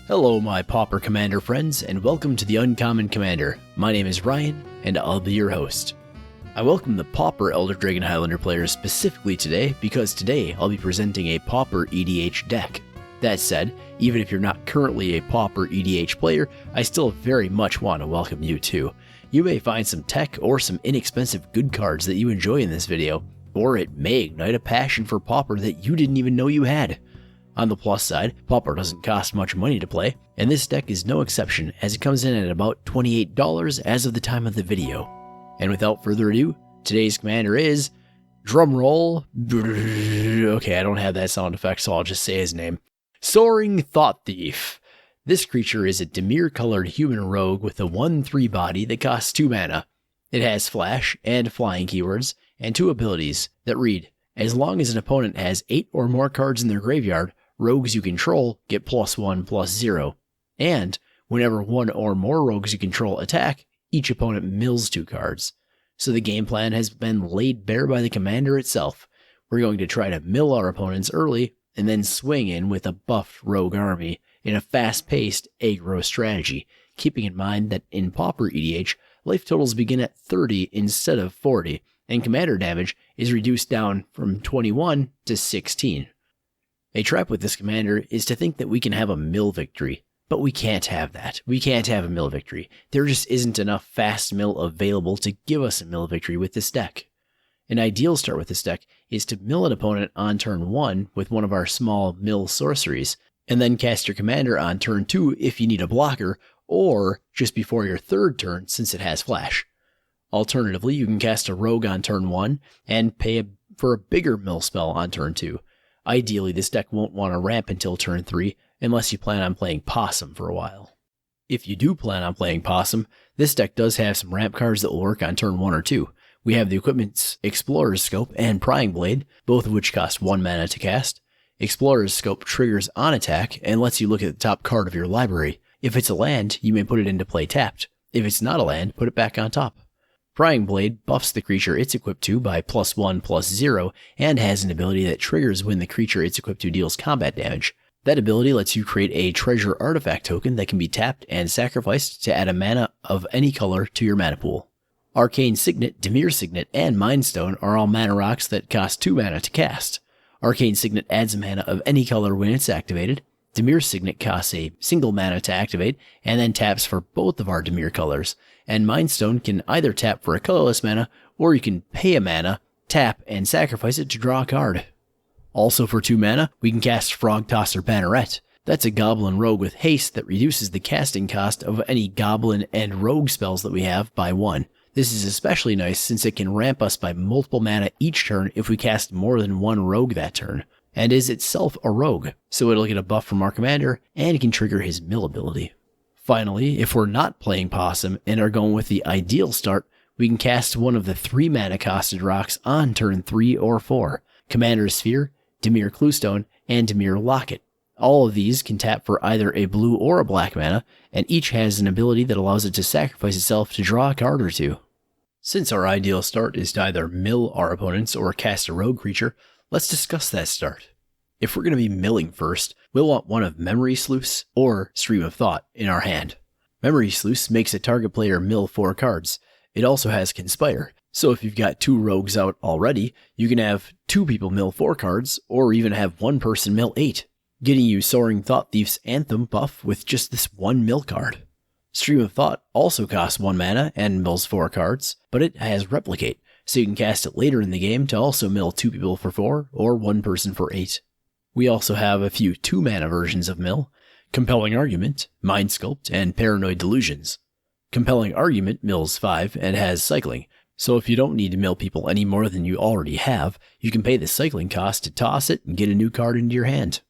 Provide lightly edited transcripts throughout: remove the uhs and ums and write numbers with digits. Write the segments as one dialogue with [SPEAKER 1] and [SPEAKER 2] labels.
[SPEAKER 1] Hello my Pauper Commander friends, and welcome to the Uncommon Commander. My name is Ryan, and I'll be your host. I welcome the Pauper Elder Dragon Highlander players specifically today because today I'll be presenting a Pauper EDH deck. That said, even if you're not currently a Pauper EDH player, I still very much want to welcome you too. You may find some tech or some inexpensive good cards that you enjoy in this video, or it may ignite a passion for Pauper that you didn't even know you had. On the plus side, Pauper doesn't cost much money to play, and this deck is no exception as it comes in at about $28 as of the time of the video. And without further ado, today's commander is, drumroll, okay I don't have that sound effect so I'll just say his name, Soaring Thought-Thief. This creature is a Dimir colored human rogue with a 1/3 body that costs 2 mana. It has flash and flying keywords, and 2 abilities that read, as long as an opponent has 8 or more cards in their graveyard, rogues you control get +1/+0, and whenever 1 or more rogues you control attack, each opponent mills 2 cards. So the game plan has been laid bare by the commander itself. We're going to try to mill our opponents early, and then swing in with a buffed rogue army in a fast-paced aggro strategy, keeping in mind that in Pauper EDH, life totals begin at 30 instead of 40, and commander damage is reduced down from 21 to 16. A trap with this commander is to think that we can have a mill victory, but we can't have that. We can't have a mill victory. There just isn't enough fast mill available to give us a mill victory with this deck. An ideal start with this deck is to mill an opponent on turn 1 with one of our small mill sorceries, and then cast your commander on turn 2 if you need a blocker, or just before your 3rd turn since it has flash. Alternatively, you can cast a rogue on turn 1 and pay for a bigger mill spell on turn 2. Ideally, this deck won't want to ramp until turn 3 unless you plan on playing Possum for a while. If you do plan on playing Possum, this deck does have some ramp cards that will work on turn 1 or 2. We have the equipment's Explorer's Scope and Prying Blade, both of which cost 1 mana to cast. Explorer's Scope triggers on attack and lets you look at the top card of your library. If it's a land, you may put it into play tapped. If it's not a land, put it back on top. Prying Blade buffs the creature it's equipped to by +1/+0 and has an ability that triggers when the creature it's equipped to deals combat damage. That ability lets you create a treasure artifact token that can be tapped and sacrificed to add a mana of any color to your mana pool. Arcane Signet, Dimir Signet, and Mind Stone are all mana rocks that cost 2 mana to cast. Arcane Signet adds a mana of any color when it's activated. Dimir Signet costs a single mana to activate, and then taps for both of our Dimir colors. And Mind Stone can either tap for a colorless mana, or you can pay a mana, tap, and sacrifice it to draw a card. Also for 2 mana, we can cast Frog Tosser Banneret. That's a goblin rogue with haste that reduces the casting cost of any goblin and rogue spells that we have by 1. This is especially nice since it can ramp us by multiple mana each turn if we cast more than 1 rogue that turn, and is itself a rogue, so it'll get a buff from our commander, and it can trigger his mill ability. Finally, if we're not playing Possum and are going with the ideal start, we can cast one of the 3 mana costed rocks on turn 3 or 4, Commander's Sphere, Dimir Cluestone, and Dimir Locket. All of these can tap for either a blue or a black mana, and each has an ability that allows it to sacrifice itself to draw a card or 2. Since our ideal start is to either mill our opponents or cast a rogue creature, let's discuss that start. If we're going to be milling first, we'll want one of Memory Sluice or Stream of Thought in our hand. Memory Sluice makes a target player mill 4 cards. It also has Conspire, so if you've got 2 rogues out already, you can have 2 people mill 4 cards, or even have 1 person mill 8, getting you Soaring Thought-Thief's Anthem buff with just this 1 mill card. Stream of Thought also costs 1 mana and mills 4 cards, but it has Replicate, so you can cast it later in the game to also mill 2 people for 4, or 1 person for 8. We also have a few 2 mana versions of mill, Compelling Argument, Mind Sculpt, and Paranoid Delusions. Compelling Argument mills 5 and has cycling, so if you don't need to mill people any more than you already have, you can pay the cycling cost to toss it and get a new card into your hand.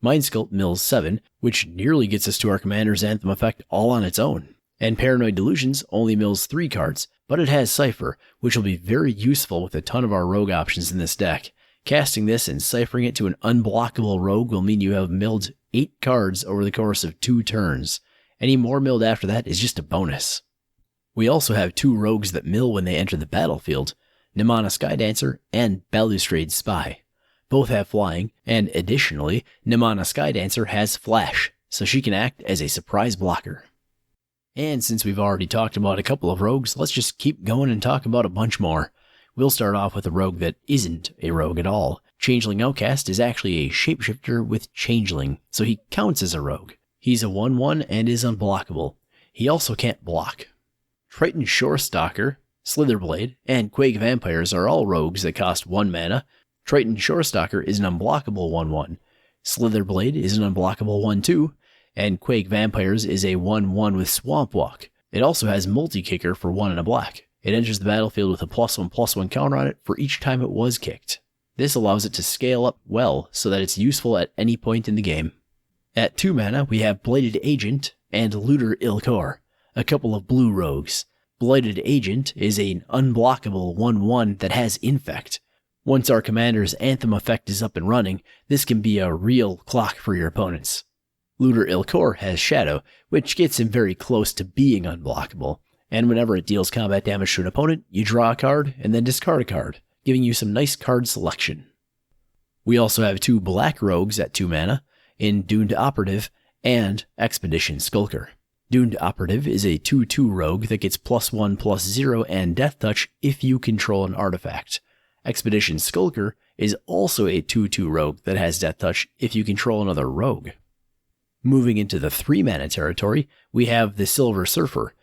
[SPEAKER 1] Mind Sculpt mills 7, which nearly gets us to our commander's Anthem effect all on its own. And Paranoid Delusions only mills 3 cards, but it has Cypher, which will be very useful with a ton of our rogue options in this deck. Casting this and ciphering it to an unblockable rogue will mean you have milled 8 cards over the course of 2 turns. Any more milled after that is just a bonus. We also have 2 rogues that mill when they enter the battlefield, Nimana Skydancer and Balustrade Spy. Both have flying, and additionally, Nimana Skydancer has flash, so she can act as a surprise blocker. And since we've already talked about a couple of rogues, let's just keep going and talk about a bunch more. We'll start off with a rogue that isn't a rogue at all. Changeling Outcast is actually a shapeshifter with Changeling, so he counts as a rogue. He's a 1/1 and is unblockable. He also can't block. Triton Shorestalker, Slitherblade, and Quake Vampires are all rogues that cost 1 mana. Triton Shorestalker is an unblockable 1/1. Slitherblade is an unblockable 1/2, and Quake Vampires is a 1/1 with Swamp Walk. It also has Multi-Kicker for 1 and a black. It enters the battlefield with a +1/+1 counter on it for each time it was kicked. This allows it to scale up well so that it's useful at any point in the game. At 2 mana, we have Blighted Agent and Looter Ilkor, a couple of blue rogues. Blighted Agent is an unblockable 1/1 that has Infect. Once our commander's Anthem effect is up and running, this can be a real clock for your opponents. Looter Ilkor has Shadow, which gets him very close to being unblockable, and whenever it deals combat damage to an opponent, you draw a card and then discard a card, giving you some nice card selection. We also have 2 black rogues at 2 mana, in Doomed Operative and Expedition Skulker. Doomed Operative is a 2/2 rogue that gets +1/+0 and Death Touch if you control an artifact. Expedition Skulker is also a 2/2 rogue that has Death Touch if you control another rogue. Moving into the 3 mana territory, we have the Silver Surfer,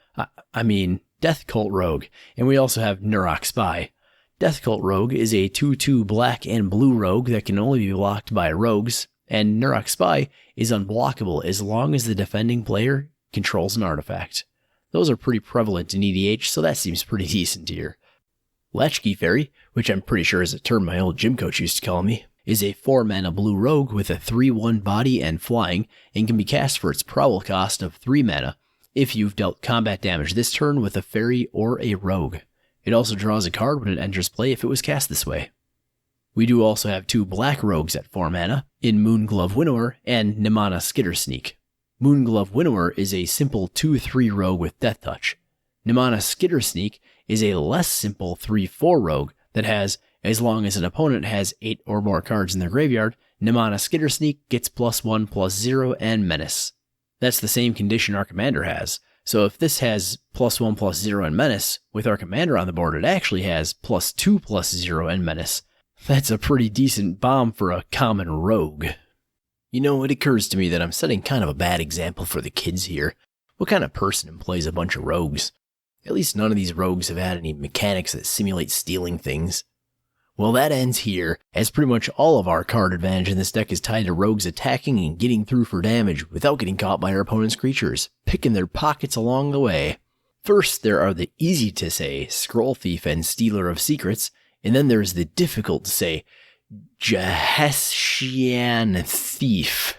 [SPEAKER 1] Death Cult Rogue, and we also have Nurok Spy. Death Cult Rogue is a 2/2 black and blue rogue that can only be blocked by rogues, and Nurok Spy is unblockable as long as the defending player controls an artifact. Those are pretty prevalent in EDH, so that seems pretty decent here. Latchkey Fairy, which I'm pretty sure is a term my old gym coach used to call me, is a 4 mana blue rogue with a 3/1 body and flying, and can be cast for its prowl cost of 3 mana if you've dealt combat damage this turn with a fairy or a rogue. It also draws a card when it enters play if it was cast this way. We do also have 2 black rogues at 4 mana, in Moonglove Winnower and Nimana Skittersneak. Moonglove Winnower is a simple 2/3 rogue with Death Touch. Nimana Skittersneak is a less simple 3/4 rogue that has, as long as an opponent has 8 or more cards in their graveyard, Nimana Skittersneak gets +1/+0 and Menace. That's the same condition our commander has, so if this has +1/+0 and Menace, with our commander on the board it actually has +2/+0 and Menace. That's a pretty decent bomb for a common rogue. You know, it occurs to me that I'm setting kind of a bad example for the kids here. What kind of person plays a bunch of rogues? At least none of these rogues have had any mechanics that simulate stealing things. Well, that ends here, as pretty much all of our card advantage in this deck is tied to rogues attacking and getting through for damage without getting caught by our opponent's creatures, picking their pockets along the way. First, there are the easy-to-say Scroll Thief and Stealer of Secrets, and then there's the difficult-to-say Jahessian Thief.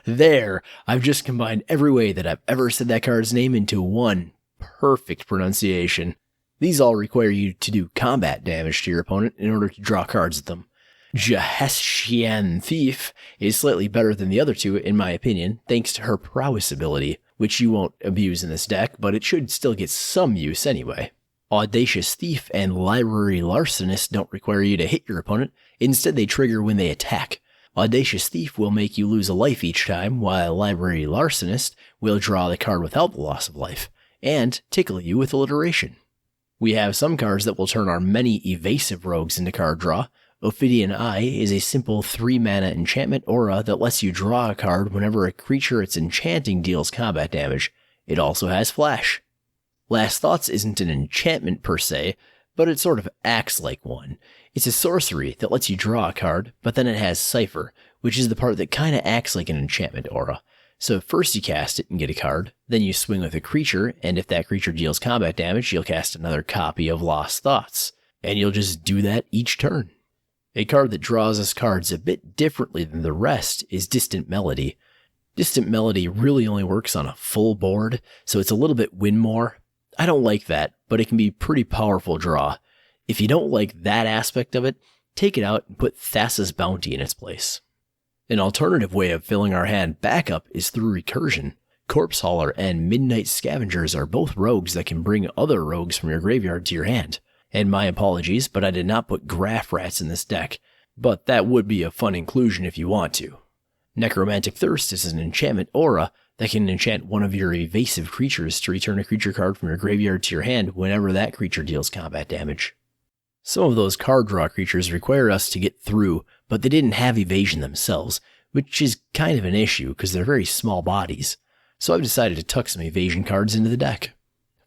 [SPEAKER 1] There, I've just combined every way that I've ever said that card's name into one perfect pronunciation. These all require you to do combat damage to your opponent in order to draw cards at them. Jahessian Thief is slightly better than the other 2 in my opinion, thanks to her prowess ability, which you won't abuse in this deck, but it should still get some use anyway. Audacious Thief and Library Larcenist don't require you to hit your opponent, instead they trigger when they attack. Audacious Thief will make you lose a life each time, while Library Larcenist will draw the card without the loss of life, and tickle you with alliteration. We have some cards that will turn our many evasive rogues into card draw. Ophidian Eye is a simple 3 mana enchantment aura that lets you draw a card whenever a creature it's enchanting deals combat damage. It also has flash. Last Thoughts isn't an enchantment per se, but it sort of acts like one. It's a sorcery that lets you draw a card, but then it has Cipher, which is the part that kinda acts like an enchantment aura. So first you cast it and get a card, then you swing with a creature, and if that creature deals combat damage, you'll cast another copy of Lost Thoughts, and you'll just do that each turn. A card that draws us cards a bit differently than the rest is Distant Melody. Distant Melody really only works on a full board, so it's a little bit win more. I don't like that, but it can be pretty powerful draw. If you don't like that aspect of it, take it out and put Thassa's Bounty in its place. An alternative way of filling our hand back up is through Recursion. Corpse Hauler and Midnight Scavengers are both rogues that can bring other rogues from your graveyard to your hand. And my apologies, but I did not put Graph Rats in this deck, but that would be a fun inclusion if you want to. Necromantic Thirst is an enchantment aura that can enchant one of your evasive creatures to return a creature card from your graveyard to your hand whenever that creature deals combat damage. Some of those card draw creatures require us to get through, but they didn't have evasion themselves, which is kind of an issue because they're very small bodies. So I've decided to tuck some evasion cards into the deck.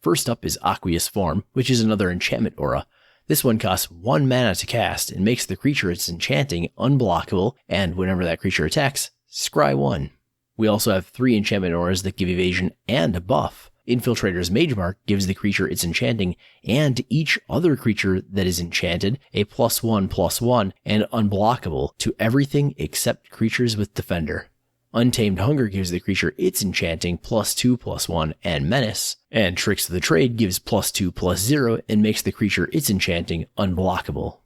[SPEAKER 1] First up is Aqueous Form, which is another enchantment aura. This one costs 1 mana to cast and makes the creature it's enchanting unblockable, and whenever that creature attacks, scry 1. We also have 3 enchantment auras that give evasion and a buff. Infiltrator's Mage Mark gives the creature it's enchanting and each other creature that is enchanted a +1/+1 and unblockable to everything except creatures with Defender. Untamed Hunger gives the creature its enchanting +2/+1 and Menace, and Tricks of the Trade gives +2/+0 and makes the creature its enchanting unblockable.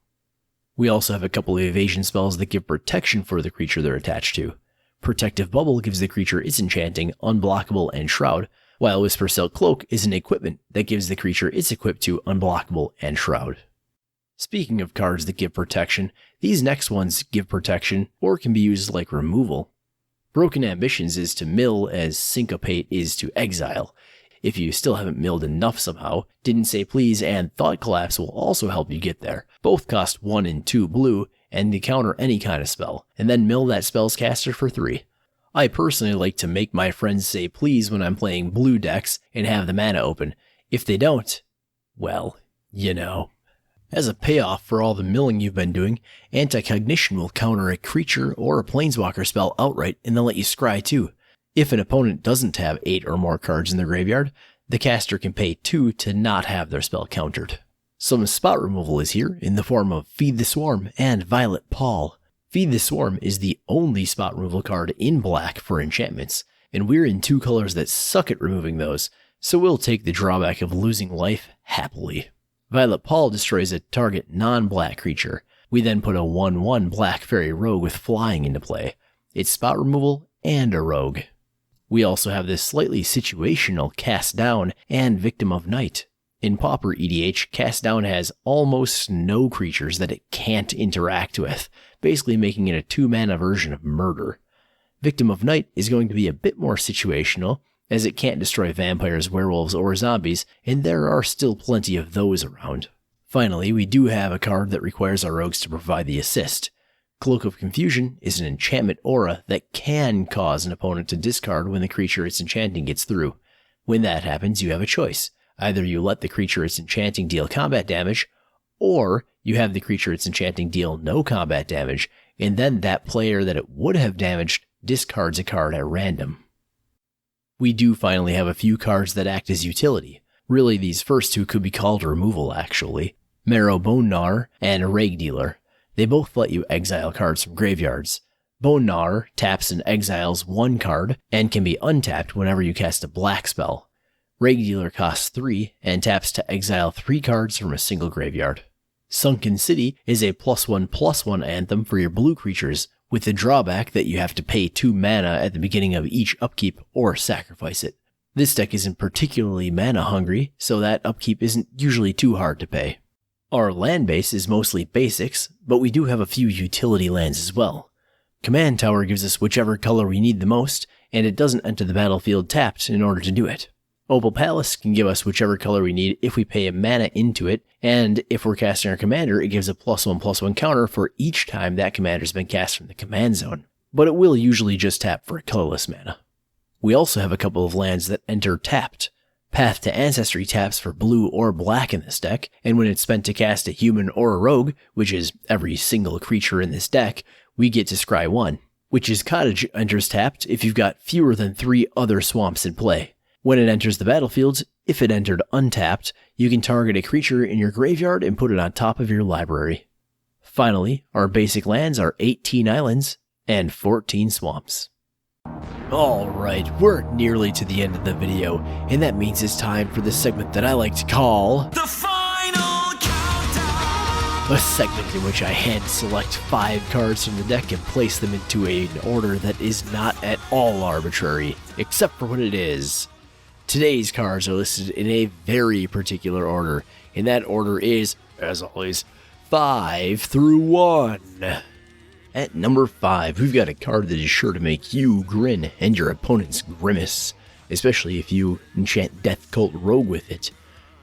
[SPEAKER 1] We also have a couple of evasion spells that give protection for the creature they're attached to. Protective Bubble gives the creature its enchanting unblockable and Shroud, while Whisper Silk Cloak is an equipment that gives the creature it's equipped to unblockable and Shroud. Speaking of cards that give protection, these next ones give protection or can be used like removal. Broken Ambitions is to mill as Syncopate is to exile. If you still haven't milled enough somehow, Didn't Say Please and Thought Collapse will also help you get there. Both cost 1 and 2 blue and to counter any kind of spell, and then mill that spell's caster for 3. I personally like to make my friends say please when I'm playing blue decks and have the mana open. If they don't, well, you know. As a payoff for all the milling you've been doing, Anti-Cognition will counter a creature or a planeswalker spell outright and then let you scry 2. If an opponent doesn't have 8 or more cards in their graveyard, the caster can pay 2 to not have their spell countered. Some spot removal is here in the form of Feed the Swarm and Violet Pall. Feed the Swarm is the only spot removal card in black for enchantments, and we're in 2 colors that suck at removing those, so we'll take the drawback of losing life happily. Violet Pall destroys a target non-black creature. We then put a 1/1 black fairy rogue with flying into play. It's spot removal and a rogue. We also have this slightly situational Cast Down and Victim of Night. In Pauper EDH, Cast Down has almost no creatures that it can't interact with, basically making it a 2-mana version of Murder. Victim of Night is going to be a bit more situational, as it can't destroy vampires, werewolves, or zombies, and there are still plenty of those around. Finally, we do have a card that requires our rogues to provide the assist. Cloak of Confusion is an enchantment aura that can cause an opponent to discard when the creature it's enchanting gets through. When that happens, you have a choice. Either you let the creature it's enchanting deal combat damage, or you have the creature it's enchanting deal no combat damage, and then that player that it would have damaged discards a card at random. We do finally have a few cards that act as utility. Really, these first 2 could be called removal actually. Marrow Bone Gnawer and Rag Dealer. They both let you exile cards from graveyards. Bone Gnawer taps and exiles 1 card and can be untapped whenever you cast a black spell. Rag Dealer costs 3 and taps to exile 3 cards from a single graveyard. Sunken City is a +1/+1 anthem for your blue creatures, with the drawback that you have to pay 2 mana at the beginning of each upkeep or sacrifice it. This deck isn't particularly mana hungry, so that upkeep isn't usually too hard to pay. Our land base is mostly basics, but we do have a few utility lands as well. Command Tower gives us whichever color we need the most, and it doesn't enter the battlefield tapped in order to do it. Opal Palace can give us whichever color we need if we pay a mana into it, and if we're casting our commander, it gives a +1/+1 counter for each time that commander's been cast from the command zone, but it will usually just tap for a colorless mana. We also have a couple of lands that enter tapped. Path to Ancestry taps for blue or black in this deck, and when it's spent to cast a human or a rogue, which is every single creature in this deck, we get to scry 1. Witch's Cottage enters tapped if you've got fewer than 3 other swamps in play. When it enters the battlefield, if it entered untapped, you can target a creature in your graveyard and put it on top of your library. Finally, our basic lands are 18 islands and 14 swamps. Alright, we're nearly to the end of the video, and that means it's time for the segment that I like to call... The Final Countdown! a segment in which I hand select 5 cards from the deck and place them into an order that is not at all arbitrary, except for what it is. Today's cards are listed in a very particular order, and that order is, as always, 5 through 1. At number 5, we've got a card that is sure to make you grin and your opponents grimace, especially if you enchant Death Cult Rogue with it.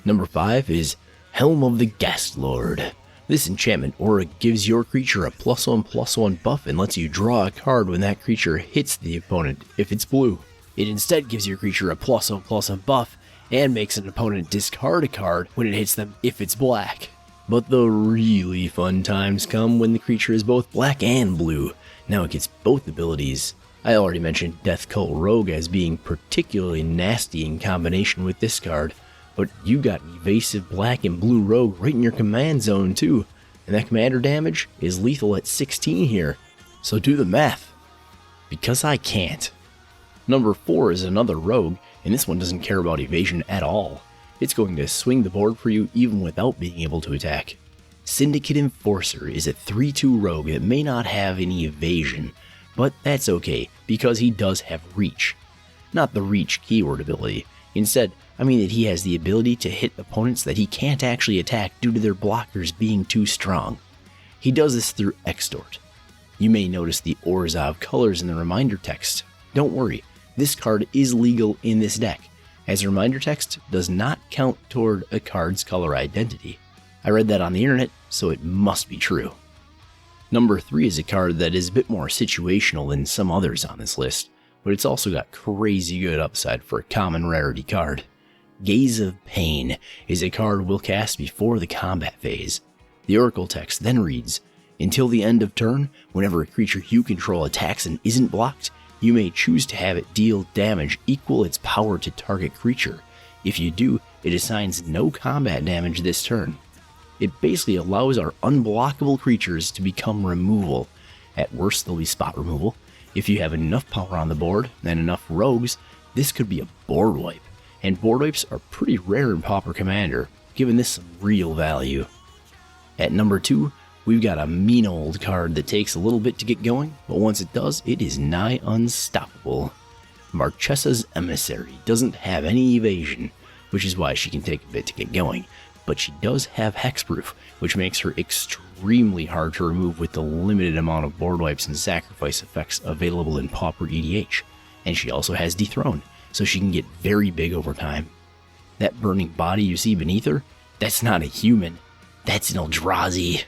[SPEAKER 1] Number 5 is Helm of the Ghast Lord. This enchantment aura gives your creature a +1/+1 buff and lets you draw a card when that creature hits the opponent if it's blue. It instead gives your creature a +1/+1 buff and makes an opponent discard a card when it hits them if it's black. But the really fun times come when the creature is both black and blue. Now it gets both abilities. I already mentioned Death Cult Rogue as being particularly nasty in combination with this card, but you got evasive black and blue Rogue right in your command zone too, and that commander damage is lethal at 16 here, so do the math. Because I can't. Number 4 is another Rogue, and this one doesn't care about evasion at all. It's going to swing the board for you even without being able to attack. Syndicate Enforcer is a 3/2 rogue that may not have any evasion, but that's okay because he does have reach. Not the reach keyword ability. Instead, I mean that he has the ability to hit opponents that he can't actually attack due to their blockers being too strong. He does this through Extort. You may notice the Orzhov colors in the reminder text. Don't worry, this card is legal in this deck, as reminder text does not count toward a card's color identity. I read that on the internet, so it must be true. Number 3 is a card that is a bit more situational than some others on this list, but it's also got crazy good upside for a common rarity card. Gaze of Pain is a card we'll cast before the combat phase. The Oracle text then reads, until the end of turn, whenever a creature you control attacks and isn't blocked, you may choose to have it deal damage equal its power to target creature. If you do, it assigns no combat damage this turn. It basically allows our unblockable creatures to become removal. At worst, they'll be spot removal. If you have enough power on the board and enough rogues, this could be a board wipe. And board wipes are pretty rare in Pauper Commander, giving this some real value. At number 2, we've got a mean old card that takes a little bit to get going, but once it does, it is nigh unstoppable. Marchesa's Emissary doesn't have any evasion, which is why she can take a bit to get going, but she does have hexproof, which makes her extremely hard to remove with the limited amount of board wipes and sacrifice effects available in Pauper EDH, and she also has Dethrone, so she can get very big over time. That burning body you see beneath her, that's not a human, that's an Eldrazi.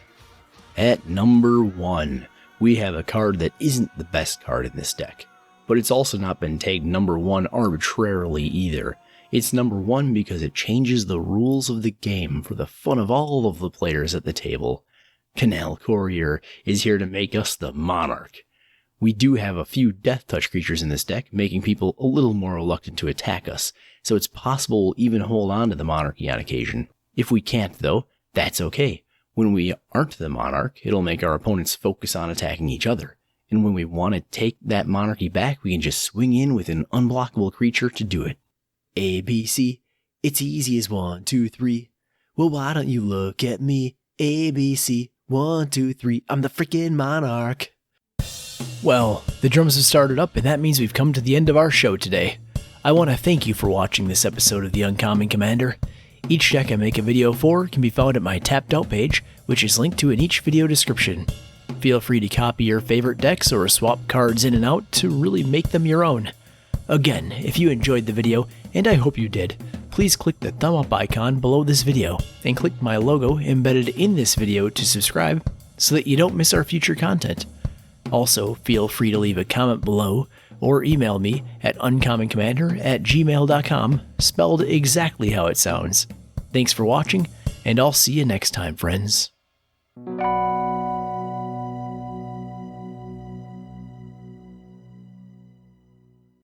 [SPEAKER 1] At number 1, we have a card that isn't the best card in this deck, but it's also not been tagged number 1 arbitrarily either. It's number 1 because it changes the rules of the game for the fun of all of the players at the table. Canal Courier is here to make us the Monarch. We do have a few Death Touch creatures in this deck, making people a little more reluctant to attack us, so it's possible we'll even hold on to the Monarchy on occasion. If we can't though, that's okay. When we aren't the Monarch, it'll make our opponents focus on attacking each other. And when we want to take that Monarchy back, we can just swing in with an unblockable creature to do it. A, B, C, it's easy as 1, 2, 3. Well, why don't you look at me? A, B, C, 1, 2, 3. I'm the freaking Monarch. Well, the drums have started up, and that means we've come to the end of our show today. I want to thank you for watching this episode of the Uncommon Commander. Each deck I make a video for can be found at my tapped out page, which is linked to in each video description. Feel free to copy your favorite decks or swap cards in and out to really make them your own. Again, if you enjoyed the video, and I hope you did, please click the thumb up icon below this video and click my logo embedded in this video to subscribe so that you don't miss our future content. Also, feel free to leave a comment below or email me at uncommoncommander@gmail.com, spelled exactly how it sounds. Thanks for watching, and I'll see you next time, friends.